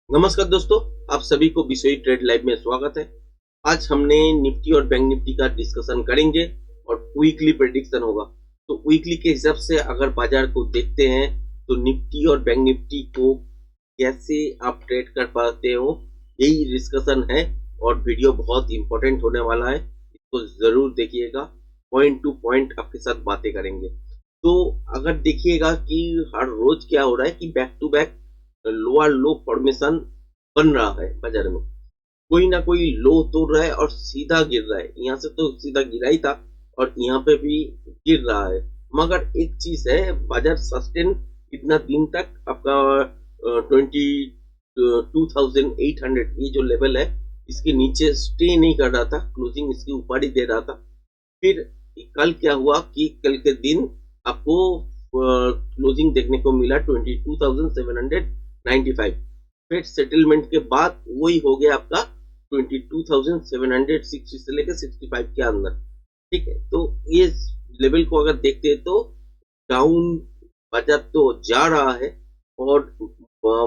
नमस्कार दोस्तों, आप सभी को बिसोई ट्रेड लाइव में स्वागत है। आज हमने निफ्टी और बैंक निफ्टी का डिस्कशन करेंगे और वीकली प्रेडिक्शन होगा। तो वीकली के हिसाब से अगर बाजार को देखते हैं तो निफ्टी और बैंक निफ्टी को कैसे आप ट्रेड कर पाते हो, यही डिस्कशन है और वीडियो बहुत इंपॉर्टेंट होने वाला है। इसको जरूर देखिएगा, पॉइंट टू पॉइंट आपके साथ बातें करेंगे। तो अगर देखिएगा कि हर रोज क्या हो रहा है कि back to back lower low formation बन रहा है बाजार में। कोई ना कोई लो तोड़ रहा है और सीधा गिर रहा है। यहाँ से तो सीधा गिरा ही था और यहाँ पे भी गिर रहा है। मगर एक चीज है, बाजार सस्टेन इतना दिन तक आपका 22,800 ये जो लेवल है इसके नीचे स्टे नहीं कर रहा था, क्लोजिंग इसके ऊपर ही दे रहा था। फिर कल क्या हुआ कि कल के दिन आपको क्लोजिंग देखने को मिला 22,795। फिर सेटलमेंट के बाद वही हो गया आपका 22,760 से लेकर 65 के अंदर। ठीक है, तो ये लेवल को अगर देखते हैं तो डाउन बाजार तो जा रहा है और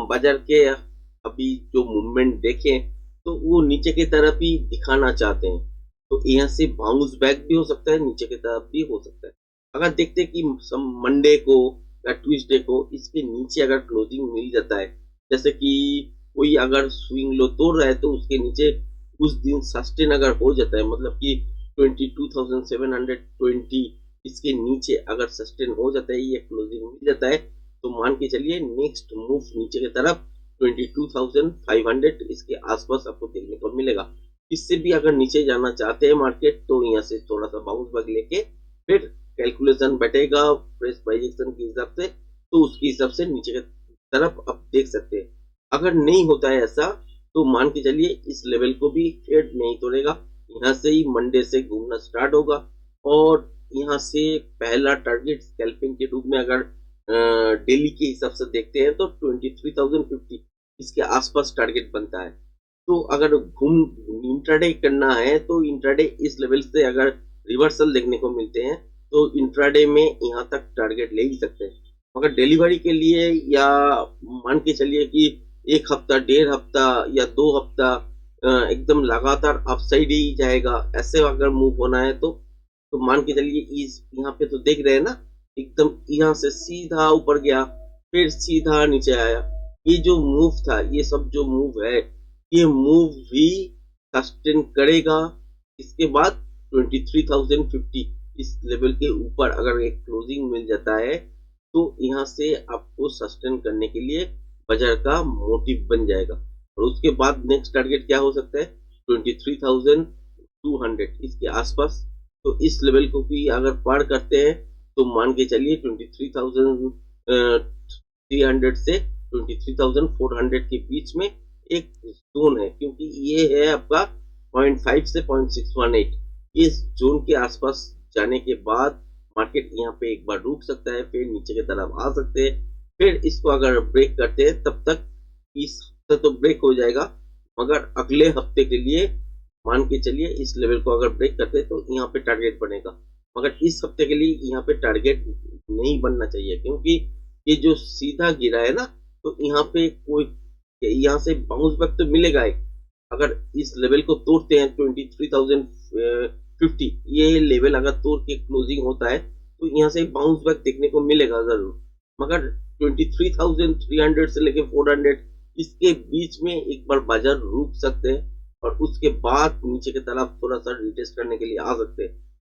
बाजार के अभी जो मूवमेंट देखें तो वो नीचे की तरफ ही दिखाना चाहते हैं। तो यहाँ से बाउंस बैक भी हो सकता है, नीचे की तरफ भी हो सकता है। अगर देखते हैं कि मंडे को या ट्यूसडे को इसके नीचे अगर क्लोजिंग मिल जाता है, जैसे कि कोई अगर स्विंग लो तोड़ रहा है तो उसके नीचे उस दिन सस्टेन अगर हो जाता है, मतलब कि 22,720 इसके नीचे अगर सस्टेन हो जाता है, ये क्लोजिंग मिल जाता है, तो मान के चलिए नेक्स्ट मूव नीचे की तरफ 22,500 इसके आसपास आपको देखने को मिलेगा। इससे भी अगर नीचे जाना चाहते हैं मार्केट तो यहाँ से थोड़ा सा बाउंस बैक लेके फिर कैलकुलेशन बैठेगा फ्रेश प्राइजेक्शन के हिसाब से, तो उसके हिसाब से नीचे की तरफ आप देख सकते हैं। अगर नहीं होता है ऐसा तो मान के चलिए इस लेवल को भी ट्रेड नहीं तोड़ेगा, यहाँ से ही मंडे से घूमना स्टार्ट होगा और यहाँ से पहला टारगेट स्कैल्पिंग के रूप में अगर डेली के हिसाब से देखते हैं तो 23,050 इसके आसपास टारगेट बनता है। तो अगर घूम इंट्राडे करना है तो इंट्राडे इस लेवल से अगर रिवर्सल देखने को मिलते हैं तो इंट्राडे में यहाँ तक टारगेट ले ही सकते हैं। मगर डिलीवरी के लिए या मान के चलिए कि एक हफ्ता, डेढ़ हफ्ता या 2 हफ्ता एकदम लगातार अपसाइड ही जाएगा, ऐसे अगर मूव होना है तो मान के चलिए इस यहाँ पे तो देख रहे हैं ना, एकदम यहाँ से सीधा ऊपर गया फिर सीधा नीचे आया। ये जो मूव था, ये सब जो मूव है, ये मूव भी सस्टेन करेगा। इसके बाद 23,050 इस लेवल के ऊपर अगर एक क्लोजिंग मिल जाता है तो यहाँ से आपको सस्टेन करने के लिए बाजार का मोटिव बन जाएगा। और उसके बाद नेक्स्ट टारगेट क्या हो सकता है, 23,200 इसके आसपास। तो इस लेवल को भी अगर पार करते हैं तो मान के चलिए 23,300 से 23,400 के बीच में एक जोन है, क्योंकि ये है आपका 0.5 से 0.618। इस जोन के आसपास जाने के बाद मार्केट यहाँ पे एक बार रुक सकता है, फिर नीचे की तरफ आ सकते हैं। फिर इसको अगर ब्रेक करते हैं तब तक इस हफ्ते तो ब्रेक हो जाएगा, मगर अगले हफ्ते के लिए मान के चलिए इस लेवल को अगर ब्रेक करते हैं तो यहाँ पे टारगेट बनेगा। मगर इस हफ्ते के लिए यहाँ पे टारगेट नहीं बनना चाहिए, क्योंकि ये जो सीधा गिरा है ना, तो यहाँ पे कोई यहाँ से बाउंस बैक तो मिलेगा एक। अगर इस लेवल को तोड़ते हैं 23,050 ये लेवल अगर तोड़ के क्लोजिंग होता है तो यहाँ से बाउंस बैक देखने को मिलेगा जरूर। मगर 23,300 से लेके 400 इसके बीच में एक बार बाजार रुक सकते हैं और उसके बाद नीचे की तरफ थोड़ा सा रिटेस्ट करने के लिए आ सकते हैं।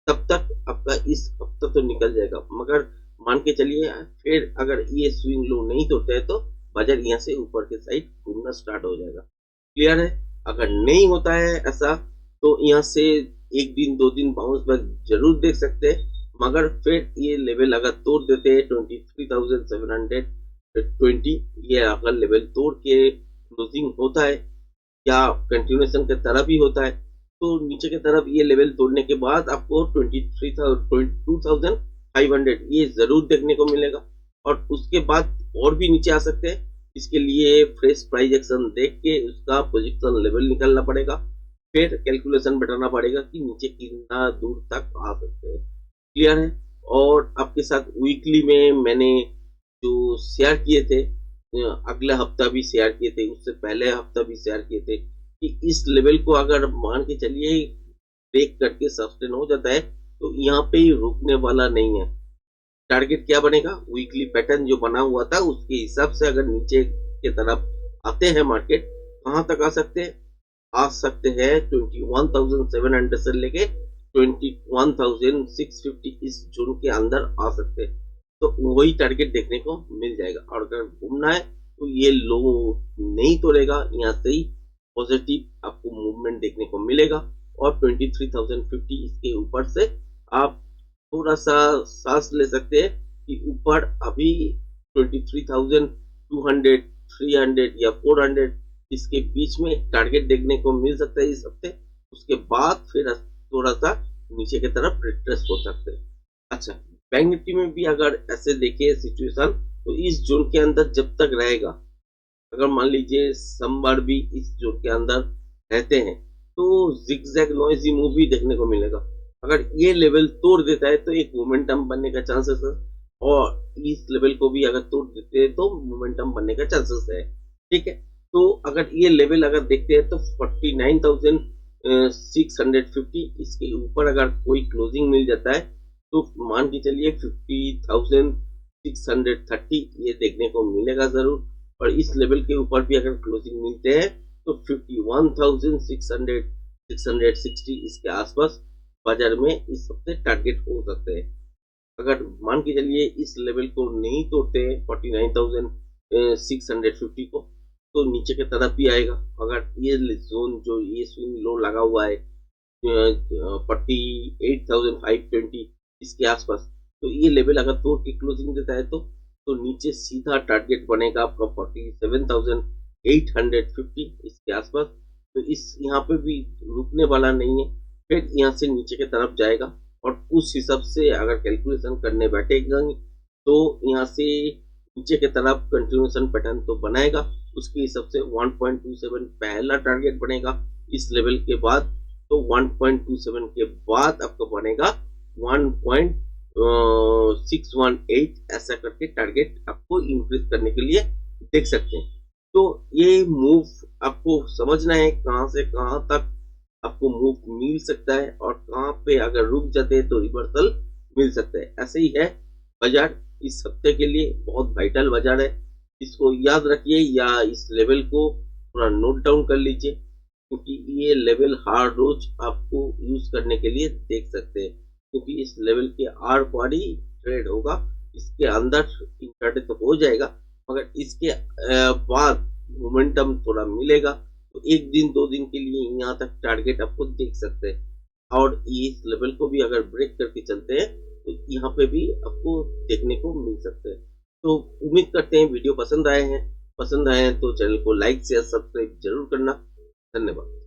तब तक आपका इस हफ्ता तो निकल जाएगा, मगर मान के चलिए फिर अगर ये स्विंग लो नहीं तोड़ते हैं तो बाजार यहाँ से ऊपर के साइड घूमना स्टार्ट हो जाएगा। क्लियर है? अगर नहीं होता है ऐसा तो यहाँ से एक दिन 2 दिन बाउंस बैक जरूर देख सकते हैं, मगर फिर ये लेवल अगर तोड़ देते हैं 23,720 ये अगर लेवल तोड़ के क्लोजिंग होता है या कंटिन्यूएशन की तरफ ही होता है तो नीचे की तरफ ये लेवल तोड़ने के बाद आपको 22,500 ये जरूर देखने को मिलेगा और उसके बाद और भी नीचे आ सकते हैं। इसके लिए फ्रेश प्राइस एक्शन देख के उसका पोजिशन लेवल निकालना पड़ेगा, फिर कैलकुलेशन बैठाना पड़ेगा कि नीचे कितना दूर तक आ सकते हैं। क्लियर है? और आपके साथ वीकली में मैंने जो शेयर किए थे अगला हफ्ता भी शेयर किए थे, उससे पहले हफ्ता भी शेयर किए थे कि इस लेवल को अगर मान के चलिए ब्रेक करके सस्टेन हो जाता है तो यहाँ पे ही रुकने वाला नहीं है। टारगेट क्या बनेगा? वीकली पैटर्न जो बना हुआ था उसके हिसाब से अगर नीचे के तरफ आते हैं मार्केट, कहाँ तक आ सकते हैं? आ सकते हैं 21,700 से लेके 21,650 इस जोन के अंदर आ सकते हैं। तो वही टारगेट देखने को मिल जाएगा। और अगर घूमना है तो ये लो नहीं तोड़ेगा, यहाँ से ही पॉजिटिव आपको मूवमेंट देखने को मिलेगा और 23,050 इसके ऊपर से आप थोड़ा सा सांस ले सकते हैं कि ऊपर अभी 23,200, 300 या 400 इसके बीच में टारगेट देखने को मिल सकता है इस हफ्ते। उसके बाद फिर थोड़ा सा नीचे की तरफ रिट्रेस हो सकते हैं। अच्छा, बैंक निफ्टी में भी अगर ऐसे देखे सिचुएशन तो इस जोन के अंदर जब तक रहेगा, अगर मान लीजिए सोमवार भी इस जोन के अंदर रहते हैं तो जिगजैग नॉइजी मूव भी देखने को मिलेगा। अगर ये लेवल तोड़ देता है तो एक मोमेंटम बनने का चांसेस है और इस लेवल को भी अगर तोड़ देते हैं तो मोमेंटम बनने का चांसेस है। ठीक है, तो अगर ये लेवल अगर देखते हैं तो 49,650 इसके ऊपर अगर कोई क्लोजिंग मिल जाता है तो मान के चलिए 50,630 ये देखने को मिलेगा जरूर। और इस लेवल के ऊपर भी अगर क्लोजिंग मिलते हैं तो 51,600 660 इसके आसपास बाजार में इस हफ्ते टारगेट हो सकते हैं। अगर मान के चलिए इस लेवल को नहीं तोड़ते 49,650 को तो नीचे की तरफ ही आएगा। अगर ये जोन जो ये स्विंग लो लगा हुआ है 48,520 इसके आसपास, तो ये लेवल अगर तोड़ के क्लोजिंग देता है तो नीचे सीधा टारगेट बनेगा आपका 47,850 इसके आसपास। तो इस यहाँ पे भी रुकने वाला नहीं है, फिर यहाँ से नीचे की तरफ जाएगा और उस हिसाब से अगर कैलकुलेशन करने बैठेगा तो यहाँ से नीचे की तरफ कंटिन्यूएशन पैटर्न तो बनाएगा। उसके हिसाब से 1.27 पहला टारगेट बनेगा इस लेवल के बाद, तो 1.27 के बाद आपका बनेगा 1.618 ऐसा करके टारगेट आपको इंक्रीज करने के लिए देख सकते हैं। तो ये मूव आपको समझना है कहां से कहां तक आपको मूव मिल सकता है और कहां पे अगर रुक जाते हैं तो रिवर्सल मिल सकता है। ऐसे ही है बाजार इस हफ्ते के लिए बहुत वाइटल बाजार है, इसको याद रखिए या इस लेवल को थोड़ा नोट डाउन कर लीजिए क्योंकि ये लेवल हर रोज आपको यूज करने के लिए देख सकते हैं क्योंकि इस लेवल के आर पार ही ट्रेड होगा। इसके अंदर इंट्राडे तो हो जाएगा मगर इसके बाद मोमेंटम थोड़ा मिलेगा तो एक दिन दो दिन के लिए यहाँ तक टारगेट आपको देख सकते हैं और इस लेवल को भी अगर ब्रेक करके चलते हैं तो यहाँ पे भी आपको देखने को मिल सकते हैं। तो उम्मीद करते हैं वीडियो पसंद आए हैं तो चैनल को लाइक शेयर सब्सक्राइब जरूर करना। धन्यवाद।